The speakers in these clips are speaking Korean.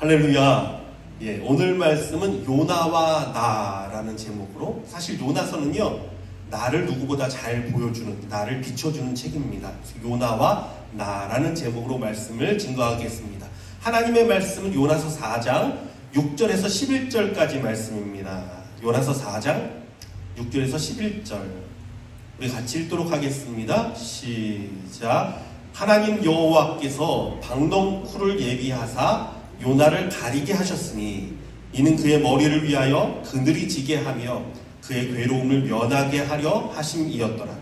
할렐루야. 오늘 말씀은 요나와 나라는 제목으로, 사실 요나서는요, 나를 누구보다 잘 보여주는, 나를 비춰주는 책입니다. 요나와 나라는 제목으로 말씀을 증거하겠습니다. 하나님의 말씀은 요나서 4장 6절에서 11절까지 말씀입니다. 요나서 4장 6절에서 11절 우리 같이 읽도록 하겠습니다. 시작. 하나님 여호와께서 박넝쿨을 예비하사 요나를 가리게 하셨으니 이는 그의 머리를 위하여 그늘이 지게 하며 그의 괴로움을 면하게 하려 하심이었더라.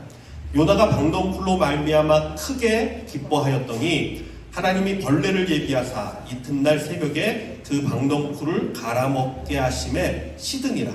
요나가 박넝쿨로 말미암아 크게 기뻐하였더니 하나님이 벌레를 예비하사 이튿날 새벽에 그 박넝쿨을 갈아먹게 하심에 시드니라.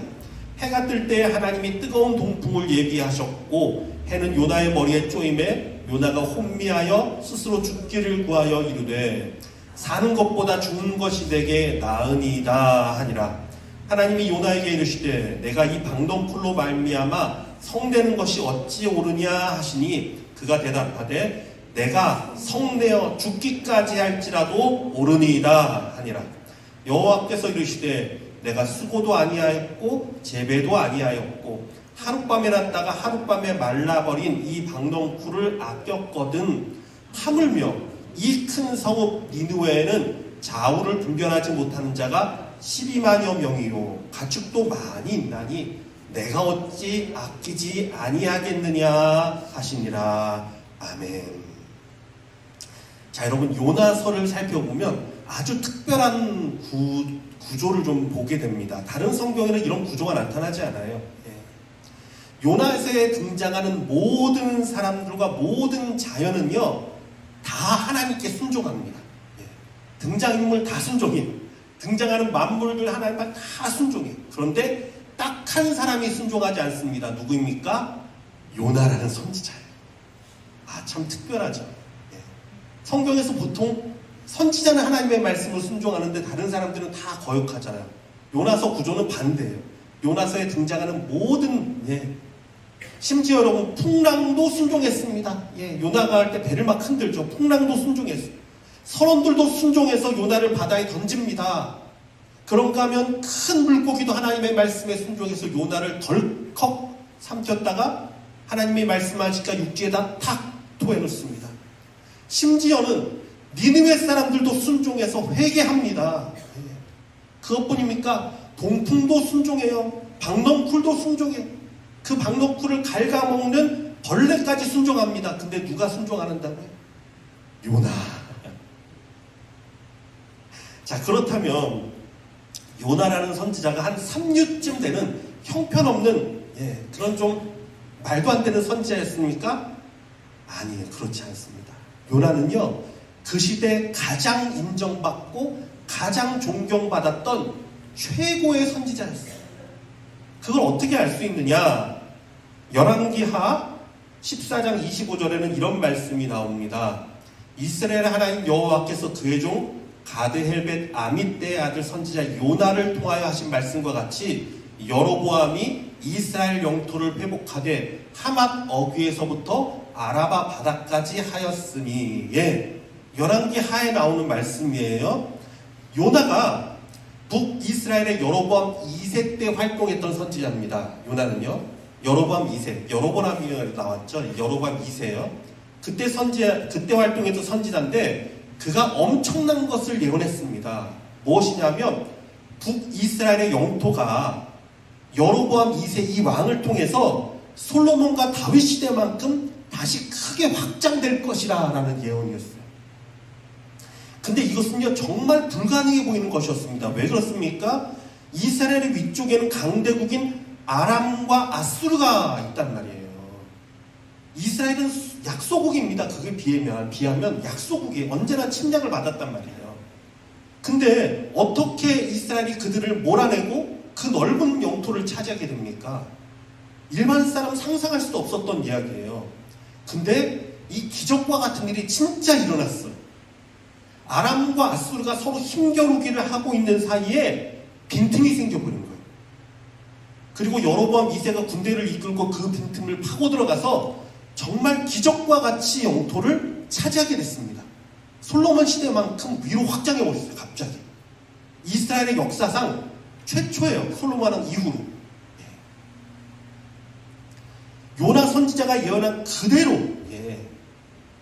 해가 뜰 때 하나님이 뜨거운 동풍을 예비하셨고 해는 요나의 머리에 쪼임에 요나가 혼미하여 스스로 죽기를 구하여 이르되 사는 것보다 죽는 것이 내게 나으니이다 하니라. 하나님이 요나에게 이르시되 내가 이 박넝쿨로 말미암아 성내는 것이 어찌 옳으냐 하시니 그가 대답하되 내가 성내어 죽기까지 할지라도 옳으니이다 하니라. 여호와께서 이르시되 내가 수고도 아니하였고 재배도 아니하였고 하룻밤에 났다가 하룻밤에 말라버린 이 박넝쿨을 아꼈거든. 하물며 이 큰 성읍 니느웨에는 좌우를 분별하지 못하는 자가 12만여 명이요 가축도 많이 있나니 내가 어찌 아끼지 아니하겠느냐 하시니라. 아멘. 자, 여러분, 요나서를 살펴보면 아주 특별한 구조를 좀 보게 됩니다. 다른 성경에는 이런 구조가 나타나지 않아요. 요나서에 등장하는 모든 사람들과 모든 자연은요 다 하나님께 순종합니다. 등장인물 다 순종해. 등장하는 만물들 하나님만 다 순종해. 그런데 딱 한 사람이 순종하지 않습니다. 누구입니까? 요나라는 선지자예요. 참 특별하죠. 성경에서 보통 선지자는 하나님의 말씀을 순종하는데 다른 사람들은 다 거역하잖아요. 요나서 구조는 반대예요. 요나서에 등장하는 모든 심지어 여러분 풍랑도 순종했습니다. 요나가 할 때 배를 막 흔들죠. 풍랑도 순종했어요. 선원들도 순종해서 요나를 바다에 던집니다. 그런가 하면 큰 물고기도 하나님의 말씀에 순종해서 요나를 덜컥 삼켰다가 하나님의 말씀하시니까 육지에다 탁 토해놓습니다. 심지어는 니느웨 사람들도 순종해서 회개합니다. 그것뿐입니까? 동풍도 순종해요. 박넝쿨도 순종해요. 그 박넝쿨을 갉아먹는 벌레까지 순종합니다. 근데 누가 순종한다고요? 요나. 자, 그렇다면 요나라는 선지자가 한 3류쯤 되는 형편없는 그런 좀 말도 안 되는 선지자였습니까? 아니에요. 그렇지 않습니다. 요나는요 그 시대 가장 인정받고 가장 존경받았던 최고의 선지자였어요. 그걸 어떻게 알 수 있느냐? 열왕기하 14장 25절에는 이런 말씀이 나옵니다. 이스라엘 하나님 여호와께서 그의 종 가드헬벳 아밋대의 아들 선지자 요나를 통하여 하신 말씀과 같이 여로보암이 이스라엘 영토를 회복하되 하맛 어귀에서부터 아라바 바다까지 하였으니. 열왕기하에 나오는 말씀이에요. 요나가 북이스라엘의 여로보암 2세 때 활동했던 선지자입니다. 요나는요 여로보암 2세, 여로보암이 나왔죠. 여로보암 2세요. 그때 활동했던 선지자인데 그가 엄청난 것을 예언했습니다. 무엇이냐면 북이스라엘의 영토가 여로보암 2세 이 왕을 통해서 솔로몬과 다윗 시대만큼 다시 크게 확장될 것이라 라는 예언이었어요. 근데 이것은요 정말 불가능해 보이는 것이었습니다. 왜 그렇습니까? 이스라엘의 위쪽에는 강대국인 아람과 아수르가 있단 말이에요. 이스라엘은 약소국입니다. 그게 비하면 약소국이 언제나 침략을 받았단 말이에요. 근데 어떻게 이스라엘이 그들을 몰아내고 그 넓은 영토를 차지하게 됩니까? 일반 사람 상상할 수도 없었던 이야기예요. 근데 이 기적과 같은 일이 진짜 일어났어요. 아람과 아수르가 서로 힘겨루기를 하고 있는 사이에 빈틈이 생겨버린 거예요. 그리고 여로보암 2세가 군대를 이끌고 그 빈틈을 파고 들어가서 정말 기적과 같이 영토를 차지하게 됐습니다. 솔로몬 시대만큼 위로 확장해 버렸어요. 갑자기. 이스라엘의 역사상 최초예요. 솔로몬 이후로. 요나 선지자가 예언한 그대로,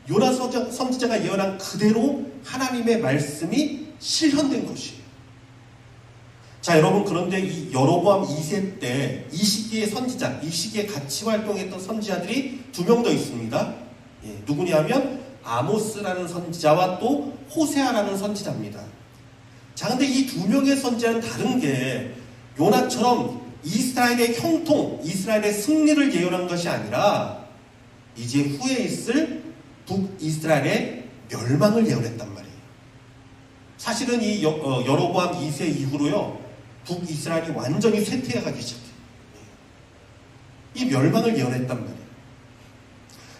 요나 선지자가 예언한 그대로 하나님의 말씀이 실현된 것이에요. 자, 여러분, 그런데 이 여로보암 2세 때 이 시기의 선지자, 이 시기에 같이 활동했던 선지자들이 2명 더 있습니다. 누구냐면 아모스라는 선지자와 또 호세아라는 선지자입니다. 자, 근데 이 2명의 선지자는 다른 게 요나처럼 이스라엘의 형통, 이스라엘의 승리를 예언한 것이 아니라 이제 후에 있을 북이스라엘의 멸망을 예언했단 말이에요. 사실은 이 여로보암 2세 이후로요, 북이스라엘이 완전히 쇠퇴해가기 시작해요. 이 멸망을 예언했단 말이에요.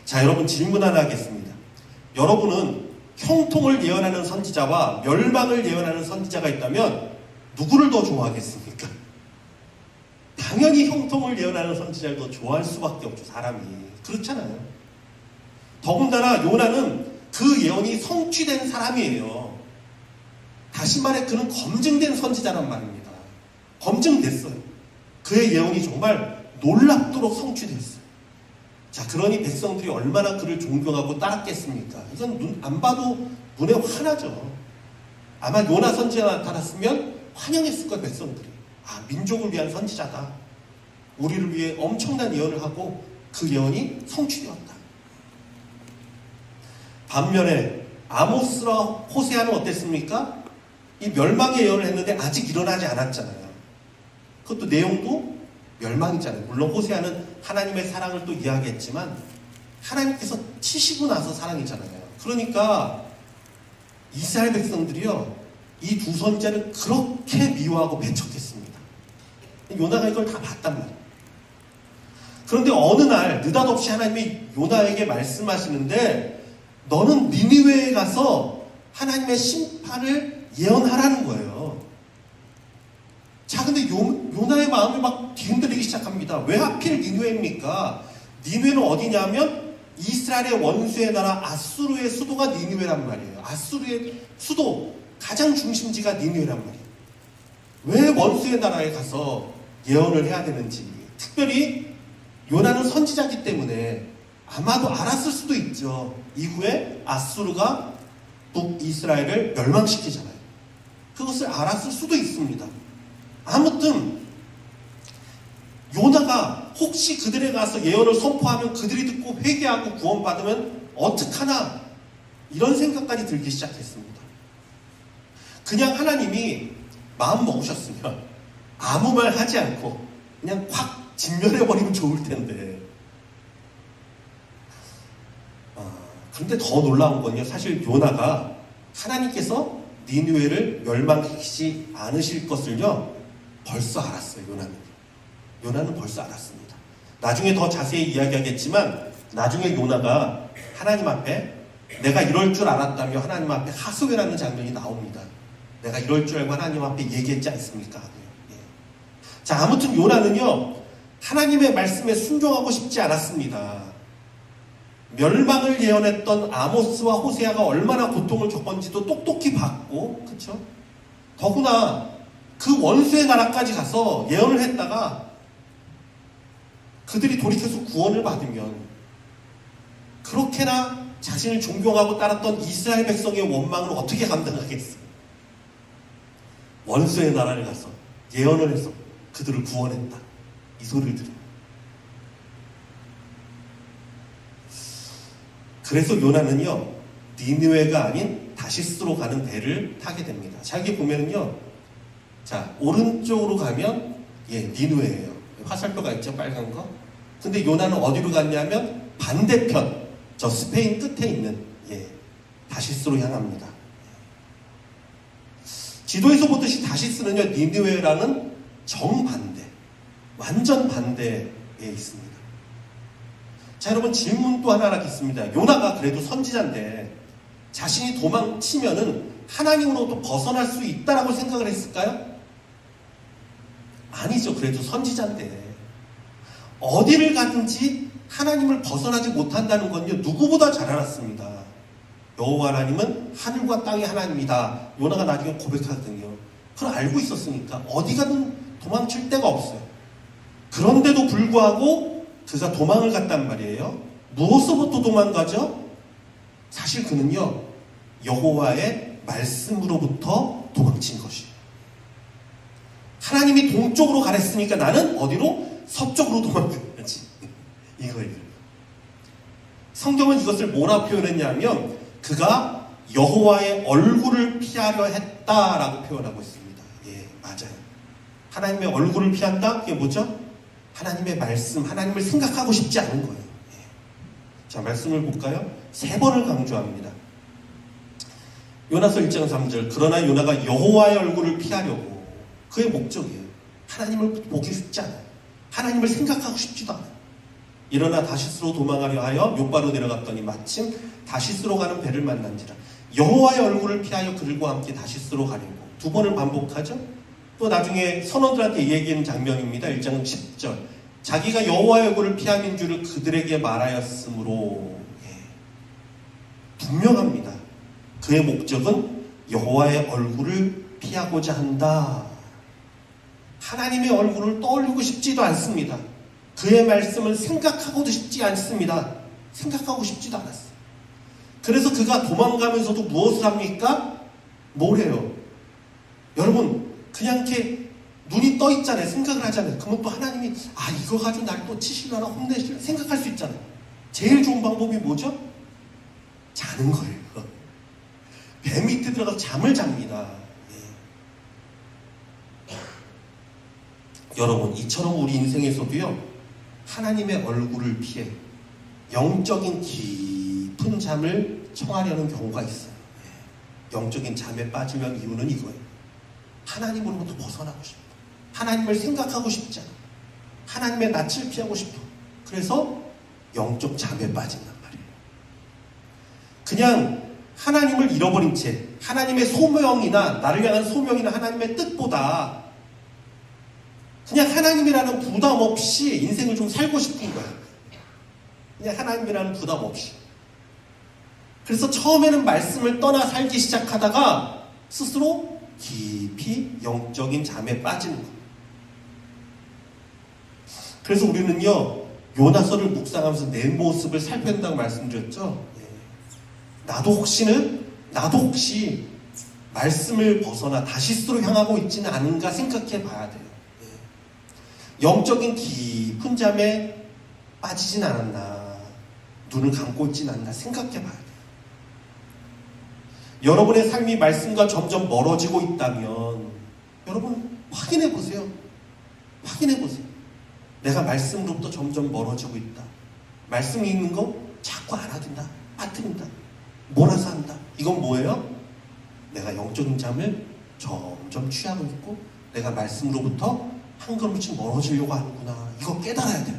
자, 여러분, 질문 하나 하겠습니다. 여러분은 형통을 예언하는 선지자와 멸망을 예언하는 선지자가 있다면 누구를 더 좋아하겠습니까? 당연히 형통을 예언하는 선지자를 더 좋아할 수밖에 없죠, 사람이. 그렇잖아요. 더군다나 요나는 그 예언이 성취된 사람이에요. 다시 말해 그는 검증된 선지자란 말입니다. 검증됐어요. 그의 예언이 정말 놀랍도록 성취됐어요. 자, 그러니 백성들이 얼마나 그를 존경하고 따랐겠습니까? 이건 눈 안 봐도 눈에 화나죠. 아마 요나 선지자가 나타났으면 환영했을 거예요, 백성들이. 아, 민족을 위한 선지자다. 우리를 위해 엄청난 예언을 하고 그 예언이 성취되었다. 반면에 아모스와 호세아는 어땠습니까? 이 멸망의 예언을 했는데 아직 일어나지 않았잖아요. 그것도 내용도 멸망이잖아요. 물론 호세아는 하나님의 사랑을 또 이야기했지만 하나님께서 치시고 나서 사랑이잖아요. 그러니까 이스라엘 백성들이요, 이 2 선지자를 그렇게 미워하고 배척했습니다. 요나가 이걸 다 봤단 말이에요. 그런데 어느 날 느닷없이 하나님이 요나에게 말씀하시는데 너는 니느웨에 가서 하나님의 심판을 예언하라는 거예요. 자, 근데 요나의 마음이 막 뒤흔들리기 시작합니다. 왜 하필 니느웨입니까? 니느웨는 어디냐면 이스라엘의 원수의 나라 아수르의 수도가 니느웨란 말이에요. 아수르의 수도, 가장 중심지가 니느웨란 말이에요. 왜 원수의 나라에 가서 예언을 해야 되는지, 특별히 요나는 선지자이기 때문에 아마도 알았을 수도 있죠. 이후에 아수르가 북이스라엘을 멸망시키잖아요. 그것을 알았을 수도 있습니다. 아무튼 요나가 혹시 그들에 가서 예언을 선포하면 그들이 듣고 회개하고 구원받으면 어떡하나, 이런 생각까지 들기 시작했습니다. 그냥 하나님이 마음 먹으셨으면 아무 말 하지 않고 그냥 확 진멸해버리면 좋을 텐데. 그런데 더 놀라운 건요, 사실 요나가 하나님께서 니느웨를 멸망시키지 않으실 것을요 벌써 알았어요. 요나는 벌써 알았습니다. 나중에 더 자세히 이야기하겠지만 나중에 요나가 하나님 앞에 내가 이럴 줄 알았다며 하나님 앞에 하소연하는 장면이 나옵니다. 내가 이럴 줄 알고 하나님 앞에 얘기했지 않습니까? 자, 아무튼 요나는요 하나님의 말씀에 순종하고 싶지 않았습니다. 멸망을 예언했던 아모스와 호세아가 얼마나 고통을 겪었는지도 똑똑히 봤고, 그렇죠? 더구나 그 원수의 나라까지 가서 예언을 했다가 그들이 돌이켜서 구원을 받으면 그렇게나 자신을 존경하고 따랐던 이스라엘 백성의 원망을 어떻게 감당하겠어요? 원수의 나라를 가서 예언을 해서 그들을 구원했다, 이 소리를 들어요. 그래서 요나는요 니느웨가 아닌 다시스로 가는 배를 타게 됩니다. 자, 여기 보면은요, 자, 오른쪽으로 가면 니느웨예요. 화살표가 있죠, 빨간 거. 근데 요나는 어디로 갔냐면 반대편, 저 스페인 끝에 있는 다시스로 향합니다. 지도에서 보듯이 다시스는요 니느웨라는 정반대, 완전 반대에 있습니다. 자, 여러분, 질문 또 하나 하겠습니다. 요나가 그래도 선지자인데 자신이 도망치면은 하나님으로부터 벗어날 수 있다라고 생각을 했을까요? 아니죠. 그래도 선지자인데 어디를 가든지 하나님을 벗어나지 못한다는 건요 누구보다 잘 알았습니다. 여호와 하나님은 하늘과 땅의 하나님이다. 요나가 나중에 고백하거든요. 그걸 알고 있었으니까 어디 가든 도망칠 데가 없어요. 그런데도 불구하고 그가 도망을 갔단 말이에요. 무엇으로부터 도망가죠? 사실 그는요, 여호와의 말씀으로부터 도망친 것이에요. 하나님이 동쪽으로 가랬으니까 나는 어디로? 서쪽으로 도망가야지. 이거예요. 성경은 이것을 뭐라 표현했냐면 그가 여호와의 얼굴을 피하려 했다라고 표현하고 있습니다. 예, 맞아요. 하나님의 얼굴을 피한다? 그게 뭐죠? 하나님의 말씀, 하나님을 생각하고 싶지 않은 거예요. 예. 자, 말씀을 볼까요? 3번을 강조합니다. 요나서 1장 3절. 그러나 요나가 여호와의 얼굴을 피하려고, 그의 목적이에요. 하나님을 보기 쉽지 않아요. 하나님을 생각하고 싶지도 않아요. 일어나 다시스로 도망하려 하여 욥바로 내려갔더니 마침 다시스로 가는 배를 만난지라. 여호와의 얼굴을 피하여 그들과 함께 다시스로 가려고 2번을 반복하죠. 또 나중에 선원들한테 얘기하는 장면입니다. 1장 10절. 자기가 여호와의 얼굴을 피함인 줄을 그들에게 말하였으므로. 예. 분명합니다. 그의 목적은 여호와의 얼굴을 피하고자 한다. 하나님의 얼굴을 떠올리고 싶지도 않습니다. 그의 말씀을 생각하고도 싶지 않습니다. 생각하고 싶지도 않았어요. 그래서 그가 도망가면서도 무엇을 합니까? 뭘 해요? 여러분, 그냥 이렇게 눈이 떠 있잖아요. 생각을 하잖아요. 그러면 또 하나님이 이거 가지고 날 또 치시려나 혼내시려나 생각할 수 있잖아요. 제일 좋은 방법이 뭐죠? 자는 거예요. 배 밑에 들어가서 잠을 잡니다. 예. 여러분, 이처럼 우리 인생에서도요, 하나님의 얼굴을 피해 영적인 깊은 잠을 청하려는 경우가 있어요. 예. 영적인 잠에 빠지면 이유는 이거예요. 하나님으로부터 벗어나고 싶어. 하나님을 생각하고 싶지 않아. 하나님의 낯을 피하고 싶어. 그래서 영적 잠에 빠진단 말이에요. 그냥 하나님을 잃어버린 채 하나님의 소명이나 나를 향한 소명이나 하나님의 뜻보다 그냥 하나님이라는 부담 없이 인생을 좀 살고 싶은 거예요. 그냥 하나님이라는 부담 없이. 그래서 처음에는 말씀을 떠나 살기 시작하다가 스스로 깊이 영적인 잠에 빠지는 거예요. 그래서 우리는요, 요나서를 묵상하면서 내 모습을 살펴낸다고 말씀드렸죠. 나도 혹시 말씀을 벗어나 다시스로 향하고 있지는 않은가 생각해 봐야 돼요. 영적인 깊은 잠에 빠지진 않았나, 눈을 감고 있지는 않나 생각해 봐야 돼요. 여러분의 삶이 말씀과 점점 멀어지고 있다면 여러분 확인해 보세요. 확인해 보세요. 내가 말씀으로부터 점점 멀어지고 있다. 말씀이 있는 거 자꾸 알아둔다, 빠뜨린다, 몰아서 한다. 이건 뭐예요? 내가 영적인 잠을 점점 취하고 있고 내가 말씀으로부터 한 걸음씩 멀어지려고 하는구나. 이거 깨달아야 돼요.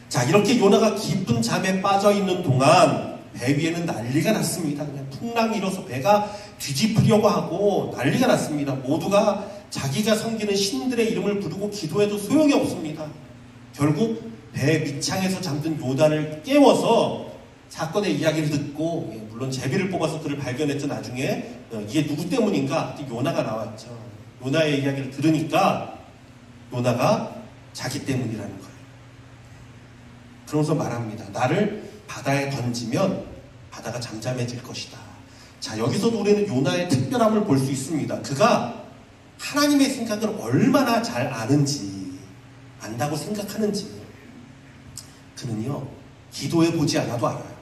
자, 이렇게 요나가 깊은 잠에 빠져 있는 동안 배 위에는 난리가 났습니다. 그냥 풍랑이 일어서 배가 뒤집으려고 하고 난리가 났습니다. 모두가 자기가 섬기는 신들의 이름을 부르고 기도해도 소용이 없습니다. 결국 배 밑창에서 잠든 요나를 깨워서 사건의 이야기를 듣고, 물론 제비를 뽑아서 그를 발견했죠. 나중에 이게 누구 때문인가? 요나가 나왔죠. 요나의 이야기를 들으니까 요나가 자기 때문이라는 거예요. 그러면서 말합니다. 나를 바다에 던지면 바다가 잠잠해질 것이다. 자, 여기서도 우리는 요나의 특별함을 볼 수 있습니다. 그가 하나님의 생각을 얼마나 잘 아는지, 안다고 생각하는지 그는요, 기도해 보지 않아도 알아요.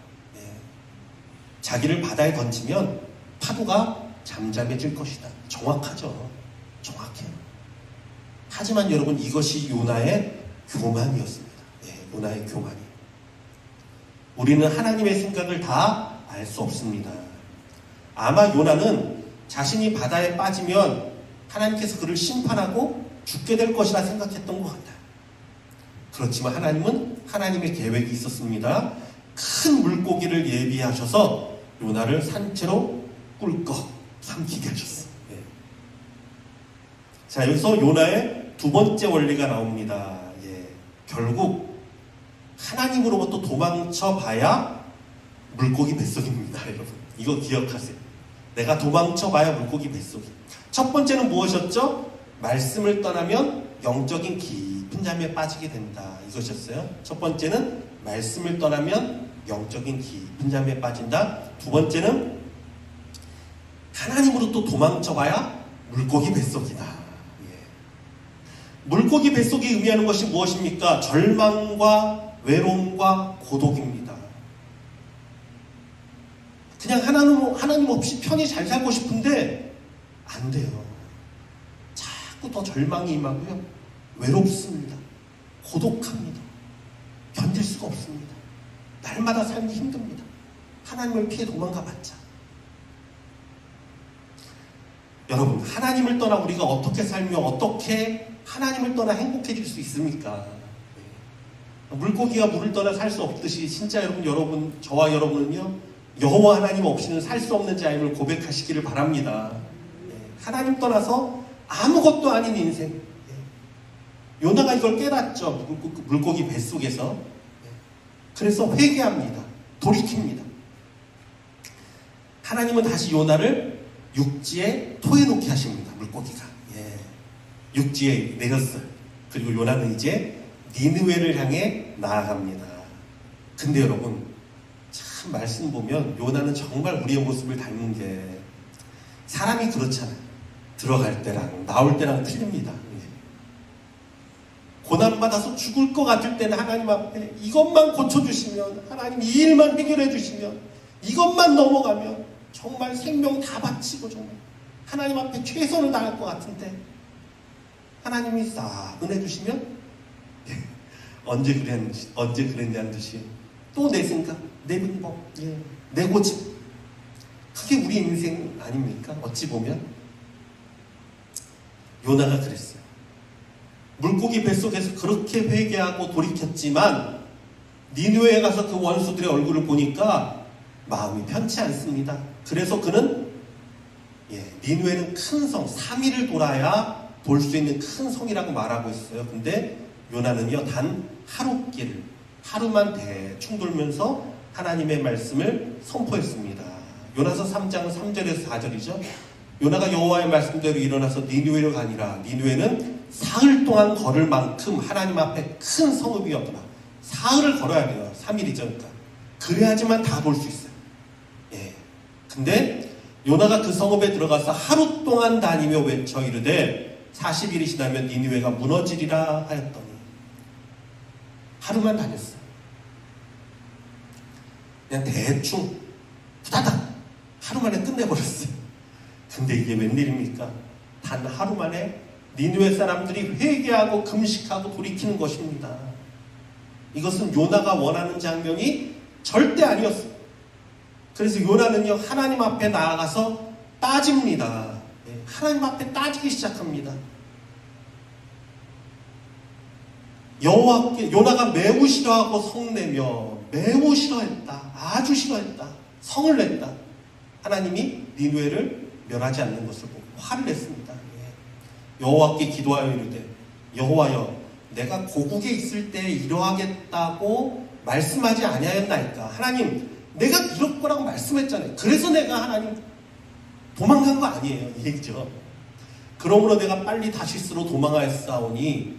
자기를 바다에 던지면 파도가 잠잠해질 것이다. 정확하죠. 정확해요. 하지만 여러분, 이것이 요나의 교만이었습니다. 요나의 교만이. 우리는 하나님의 생각을 다 알 수 없습니다. 아마 요나는 자신이 바다에 빠지면 하나님께서 그를 심판하고 죽게 될 것이라 생각했던 것 같아요. 그렇지만 하나님은 하나님의 계획이 있었습니다. 큰 물고기를 예비하셔서 요나를 산채로 꿀꺽 삼키게 하셨어요. 자, 여기서 요나의 두 번째 원리가 나옵니다. 결국 하나님으로부터 도망쳐 봐야 물고기 뱃속입니다. 여러분, 이거 기억하세요. 내가 도망쳐봐야 물고기 뱃속이. 첫 번째는 무엇이었죠? 말씀을 떠나면 영적인 깊은 잠에 빠지게 된다. 이것이었어요. 첫 번째는 말씀을 떠나면 영적인 깊은 잠에 빠진다. 두 번째는 하나님으로 또 도망쳐봐야 물고기 뱃속이다. 예. 물고기 뱃속이 의미하는 것이 무엇입니까? 절망과 외로움과 고독입니다. 그냥 하나님 없이 편히 잘 살고 싶은데 안 돼요. 자꾸 더 절망이 임하고요. 외롭습니다. 고독합니다. 견딜 수가 없습니다. 날마다 삶이 힘듭니다. 하나님을 피해 도망가봤자. 여러분, 하나님을 떠나 우리가 어떻게 살며 어떻게 하나님을 떠나 행복해질 수 있습니까? 물고기가 물을 떠나 살 수 없듯이 진짜 여러분, 저와 여러분은요, 여호와 하나님 없이는 살 수 없는 자임을 고백하시기를 바랍니다. 하나님 떠나서 아무것도 아닌 인생. 요나가 이걸 깨닫죠. 물고기 뱃속에서. 그래서 회개합니다. 돌이킵니다. 하나님은 다시 요나를 육지에 토해놓게 하십니다. 물고기가. 육지에 내렸어요. 그리고 요나는 이제 니느웨를 향해 나아갑니다. 근데 여러분, 참 말씀 보면 요나는 정말 우리의 모습을 닮은 게, 사람이 그렇잖아요. 들어갈 때랑 나올 때랑 틀립니다. 고난받아서 죽을 것 같을 때는 하나님 앞에 이것만 고쳐주시면, 하나님 이 일만 해결해 주시면, 이것만 넘어가면 정말 생명 다 바치고 정말 하나님 앞에 최선을 다할 것 같은데, 하나님이 싹 은혜 주시면 언제 그랬냐는 듯이 또 내 생각, 내 방법, 내 고집. 그게 우리 인생 아닙니까? 어찌 보면 요나가 그랬어요. 물고기 뱃속에서 그렇게 회개하고 돌이켰지만 니느웨에 가서 그 원수들의 얼굴을 보니까 마음이 편치 않습니다. 그래서 그는 니느웨는 큰 성, 3일을 돌아야 볼 수 있는 큰 성이라고 말하고 있어요. 근데 요나는요, 단 하루만 대충 돌면서 하나님의 말씀을 선포했습니다. 요나서 3장 3절에서 4절이죠. 요나가 여호와의 말씀대로 일어나서 니느웨로 가니라. 니느웨는 사흘 동안 걸을 만큼 하나님 앞에 큰 성읍이었더라. 사흘을 걸어야 돼요. 3일이죠. 그러니까. 그래야지만 다 볼 수 있어요. 근데 요나가 그 성읍에 들어가서 하루 동안 다니며 외쳐 이르되 40일이 지나면 니느웨가 무너지리라 하였더니, 하루만 다녔어요. 그냥 대충 후다닥 하루 만에 끝내버렸어요. 근데 이게 웬일입니까? 단 하루 만에 니느웨 사람들이 회개하고 금식하고 돌이키는 것입니다. 이것은 요나가 원하는 장면이 절대 아니었어요. 그래서 요나는요, 하나님 앞에 나아가서 따집니다. 하나님 앞에 따지기 시작합니다. 여호와께, 요나가 매우 싫어하고 성내며 매우 싫어했다. 아주 싫어했다. 성을 냈다. 하나님이 니느웨를 멸하지 않는 것을 보고 화를 냈습니다. 여호와께 기도하여 이르되 여호와여, 내가 고국에 있을 때 이러하겠다고 말씀하지 아니하였나이까. 하나님, 내가 이럴 거라고 말씀했잖아요. 그래서 내가 하나님 도망간 거 아니에요, 이 얘기죠. 그러므로 내가 빨리 다시스로 도망하였사오니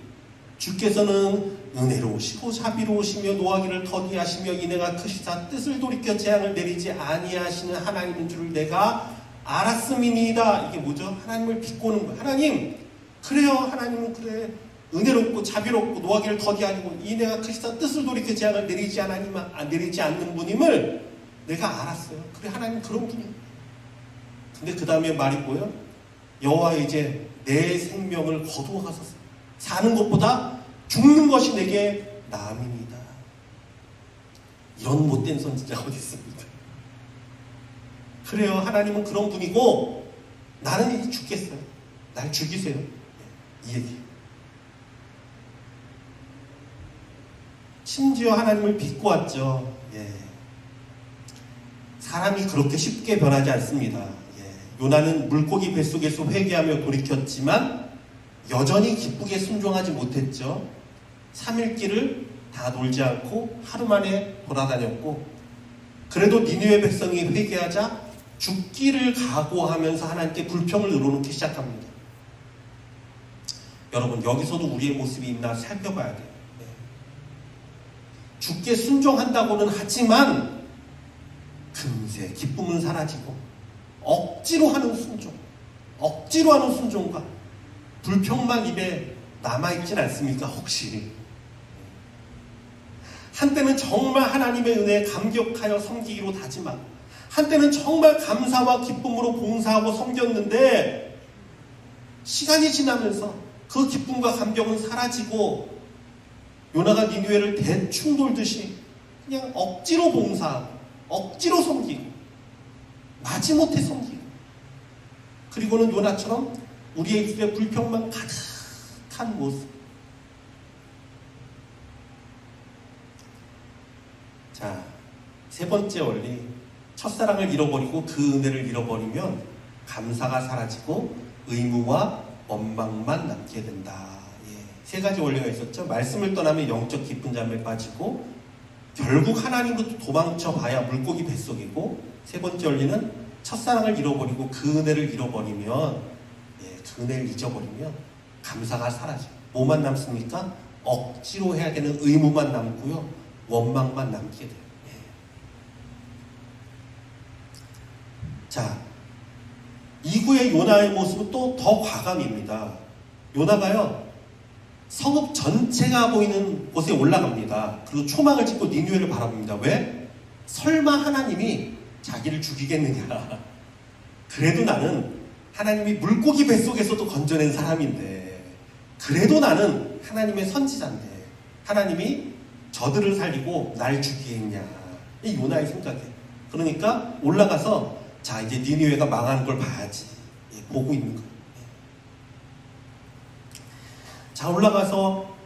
주께서는 은혜로우시고 자비로우시며 노하기를 더디하시며 인애가 크시사 뜻을 돌이켜 재앙을 내리지 아니하시는 하나님인 줄을 내가 알았음이니이다. 이게 뭐죠? 하나님을 비꼬는 거예요. 하나님, 그래요. 하나님은 그래, 은혜롭고 자비롭고 노하기를 더디하고 인애가 크시사 뜻을 돌이켜 재앙을 내리지 않는 분임을 내가 알았어요. 그래, 하나님 그런 분이에요. 근데 그 다음에 말이 뭐예요? 여호와, 이제 내 생명을 거두어가소서. 사는 것보다 죽는 것이 내게 나음이니이다. 이런 못된 선지자가 어디 있습니까? 그래요, 하나님은 그런 분이고 나는 이제 죽겠어요. 날 죽이세요. 이 얘기. 심지어 하나님을 비꼬았죠. 사람이 그렇게 쉽게 변하지 않습니다. 요나는 물고기 뱃속에서 회개하며 돌이켰지만 여전히 기쁘게 순종하지 못했죠. 3일 길을 다 놀지 않고 하루 만에 돌아다녔고, 그래도 니느웨 백성이 회개하자 죽기를 각오하면서 하나님께 불평을 늘어놓기 시작합니다. 여러분, 여기서도 우리의 모습이 있나 살펴봐야 돼요. 죽게 순종한다고는 하지만 금세 기쁨은 사라지고 억지로 하는 순종과 불평만 입에 남아있진 않습니까? 혹시 한때는 정말 하나님의 은혜에 감격하여 섬기기로 다짐하고, 한때는 정말 감사와 기쁨으로 봉사하고 섬겼는데 시간이 지나면서 그 기쁨과 감격은 사라지고 요나가 니느웨를 대충 돌듯이 그냥 억지로 봉사하고 억지로 섬기고 마지못해 섬기고, 그리고는 요나처럼 우리의 입술에 불평만 가득한 모습. 자, 세 번째 원리, 첫사랑을 잃어버리고 그 은혜를 잃어버리면 감사가 사라지고 의무와 원망만 남게 된다. 세 가지 원리가 있었죠. 말씀을 떠나면 영적 깊은 잠에 빠지고, 결국 하나님으로 도망쳐 봐야 물고기 뱃속이고, 세 번째 원리는 첫사랑을 잃어버리고 그 은혜를 잃어버리면, 그 은혜를 잊어버리면 감사가 사라져요. 뭐만 남습니까? 억지로 해야 되는 의무만 남고요, 원망만 남게 돼요. 자, 이후의 요나의 모습은 또 더 과감입니다. 요나가요, 성읍 전체가 보이는 곳에 올라갑니다. 그리고 초막을 짓고 니느웨를 바라봅니다. 왜? 설마 하나님이 자기를 죽이겠느냐. 그래도 나는 하나님이 물고기 뱃속에서도 건져낸 사람인데, 그래도 나는 하나님의 선지자인데 하나님이 저들을 살리고 날 죽이겠냐. 이 요나의 생각이에요. 그러니까 올라가서 자, 이제 니느웨가 망하는 걸 봐야지. 보고 있는 거예요. 자, 올라가서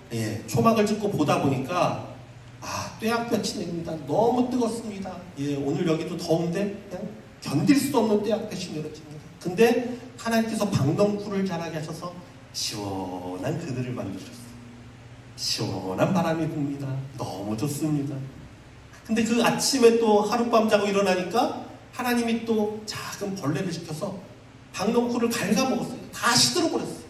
초막을 짓고 보다 보니까 떼약볕이 내립니다. 너무 뜨겁습니다. 오늘 여기도 더운데 그냥 견딜 수도 없는 떼약볕이 내려집니다. 근데 하나님께서 박넝쿨을 자라게 하셔서 시원한 그늘을 만드셨어요. 시원한 바람이 붑니다. 너무 좋습니다. 근데 그 아침에 또 하룻밤 자고 일어나니까 하나님이 또 작은 벌레를 시켜서 박넝쿨을 갉아먹었어요. 다 시들어버렸어요.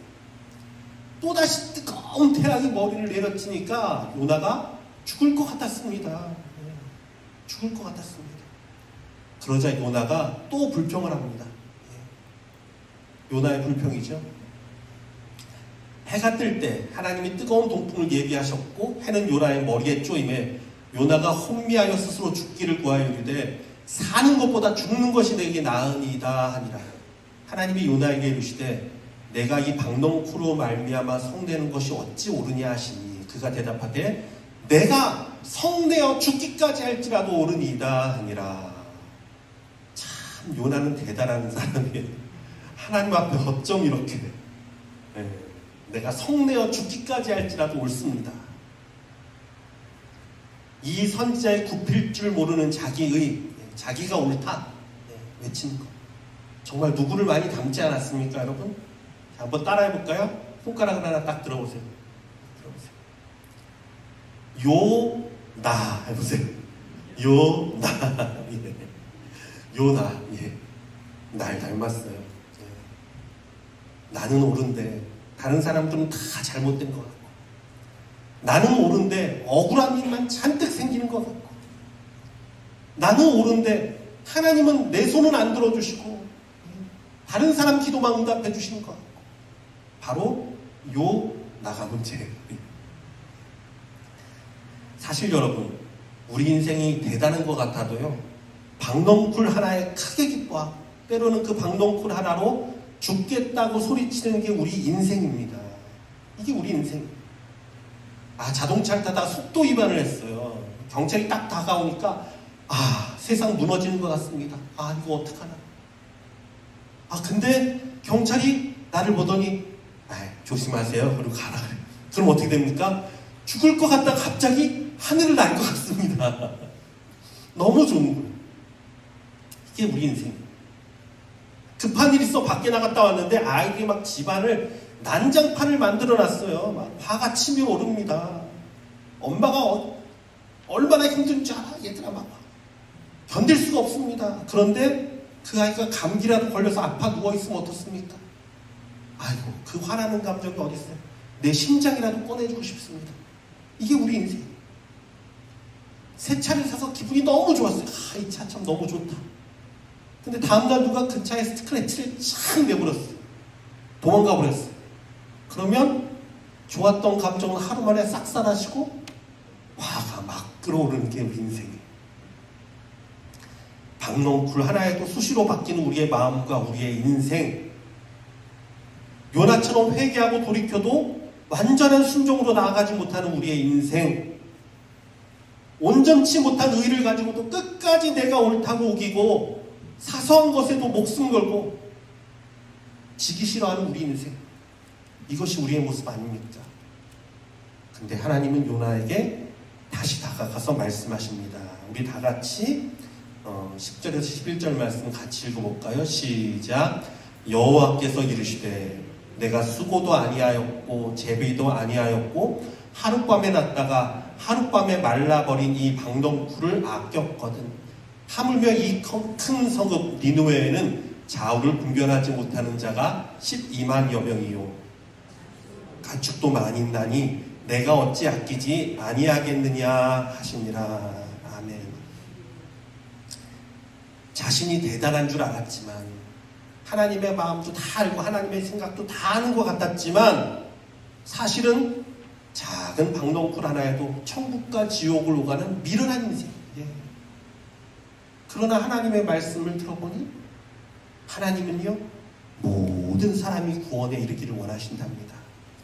또다시 뜨거운 태양이 머리를 내려치니까 요나가 죽을 것 같았습니다. 죽을 것 같았습니다. 그러자 요나가 또 불평을 합니다. 요나의 불평이죠. 해가 뜰 때 하나님이 뜨거운 동풍을 예비하셨고 해는 요나의 머리에 쪼임에 요나가 혼미하여 스스로 죽기를 구하여 이르되 사는 것보다 죽는 것이 내게 나으니이다 하니라. 하나님이 요나에게 이르시되 내가 이 박넝쿨로 말미암아 성내는 것이 어찌 옳으냐 하시니, 그가 대답하되 내가 성내어 죽기까지 할지라도 옳으니이다 하니라. 참 요나는 대단한 사람이에요. 하나님 앞에 어쩜 이렇게 내가 성내어 죽기까지 할지라도 옳습니다. 이 선지자의 굽힐 줄 모르는 자기가 옳다 외치는 것, 정말 누구를 많이 닮지 않았습니까, 여러분? 자, 한번 따라해볼까요? 손가락을 하나 딱 들어보세요. 요나 해보세요. 요나. 요나. 날 닮았어요. 나는 옳은데 다른 사람들은 다 잘못된 것 같고, 나는 옳은데 억울한 일만 잔뜩 생기는 것 같고, 나는 옳은데 하나님은 내 손은 안 들어주시고 다른 사람 기도만 응답해 주시는 것 같고, 바로 요나가 문제예요. 사실 여러분, 우리 인생이 대단한 것 같아도요, 박넝쿨 하나에 크게 기뻐하고 때로는 그 박넝쿨 하나로 죽겠다고 소리치는 게 우리 인생입니다. 이게 우리 인생입니다. 자동차를 타다가 속도 위반을 했어요. 경찰이 딱 다가오니까 세상 무너지는 것 같습니다. 이거 어떡하나. 근데 경찰이 나를 보더니 조심하세요. 그리고 가라 그래. 그럼 어떻게 됩니까? 죽을 것 같다 갑자기 하늘을 날 것 같습니다. 너무 좋은 거예요. 이게 우리 인생입니다. 급한 일 있어 밖에 나갔다 왔는데 아이들이 막 집안을 난장판을 만들어놨어요. 막 화가 치밀어 오릅니다. 엄마가 얼마나 힘든지 알아? 얘들아 막 견딜 수가 없습니다. 그런데 그 아이가 감기라도 걸려서 아파 누워있으면 어떻습니까? 아이고, 그 화나는 감정이 어디 있어요? 내 심장이라도 꺼내주고 싶습니다. 이게 우리 인생. 새 차를 사서 기분이 너무 좋았어요. 이 차 참 너무 좋다. 근데 다음날 누가 그 차에 스크래치를 쫙 내버렸어요. 도망가 버렸어요. 그러면 좋았던 감정은 하루 만에 싹 사라지고 화가 막 끓어오르는 게 우리 인생이에요. 박넝쿨 하나에도 수시로 바뀌는 우리의 마음과 우리의 인생. 요나처럼 회개하고 돌이켜도 완전한 순종으로 나아가지 못하는 우리의 인생. 온전치 못한 의를 가지고도 끝까지 내가 옳다고 우기고 사소한 것에도 목숨 걸고 지기 싫어하는 우리 인생. 이것이 우리의 모습 아닙니까? 근데 하나님은 요나에게 다시 다가가서 말씀하십니다. 우리 다 같이 10절에서 11절 말씀 같이 읽어볼까요? 시작. 여호와께서 이르시되 내가 수고도 아니하였고 제비도 아니하였고 하룻밤에 났다가 하룻밤에 말라버린 이 박넝쿨을 아꼈거든. 하물며 이 큰 성읍 니느웨에는 좌우를 분별하지 못하는 자가 12만여 명이요 가축도 많이 있나니 내가 어찌 아끼지 아니하겠느냐 하시니라. 아멘. 자신이 대단한 줄 알았지만 하나님의 마음도 다 알고 하나님의 생각도 다 아는 것 같았지만 사실은 작은 박넝쿨 하나에도 천국과 지옥을 오가는 미련한 인생. 그러나 하나님의 말씀을 들어보니 하나님은요 모든 사람이 구원에 이르기를 원하신답니다.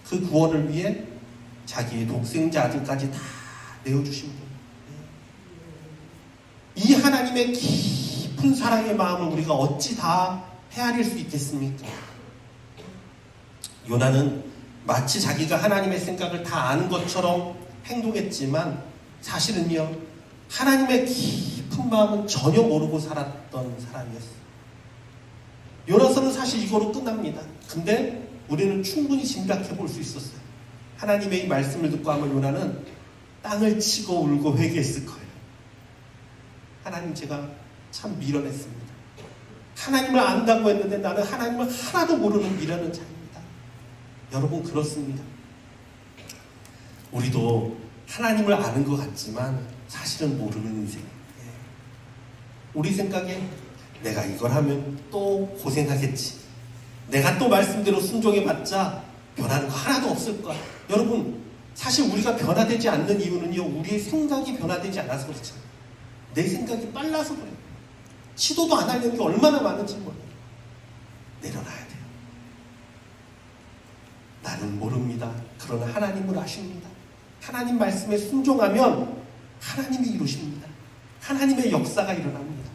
그 구원을 위해 자기의 독생자 아들까지 다 내어주신 분. 이 하나님의 깊은 사랑의 마음을 우리가 어찌 다 헤아릴 수 있겠습니까? 요나는 마치 자기가 하나님의 생각을 다 아는 것처럼 행동했지만 사실은요 하나님의 깊은 마음은 전혀 모르고 살았던 사람이었어요. 요나서는 사실 이거로 끝납니다. 근데 우리는 충분히 짐작해 볼 수 있었어요. 하나님의 이 말씀을 듣고 아마 요나는 땅을 치고 울고 회개했을 거예요. 하나님, 제가 참 미련했습니다. 하나님을 안다고 했는데 나는 하나님을 하나도 모르는 미련한 자입니다. 여러분, 그렇습니다. 우리도 하나님을 아는 것 같지만 사실은 모르는 인생이에요. 우리 생각에 내가 이걸 하면 또 고생하겠지. 내가 또 말씀대로 순종해봤자 변하는 거 하나도 없을 거야. 여러분, 사실 우리가 변화되지 않는 이유는요, 우리의 생각이 변화되지 않아서 그렇잖아요. 내 생각이 빨라서 그래요. 시도도 안 하려는 게 얼마나 많은지 몰라요. 내려놔야 돼요. 나는 모릅니다. 그러나 하나님을 아십니다. 하나님 말씀에 순종하면 하나님이 이루십니다. 하나님의 역사가 일어납니다.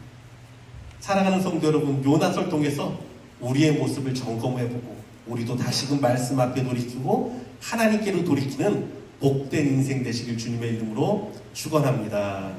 사랑하는 성도 여러분, 요나서를 통해서 우리의 모습을 점검해보고 우리도 다시금 말씀 앞에 돌이키고 하나님께로 돌이키는 복된 인생 되시길 주님의 이름으로 축원합니다.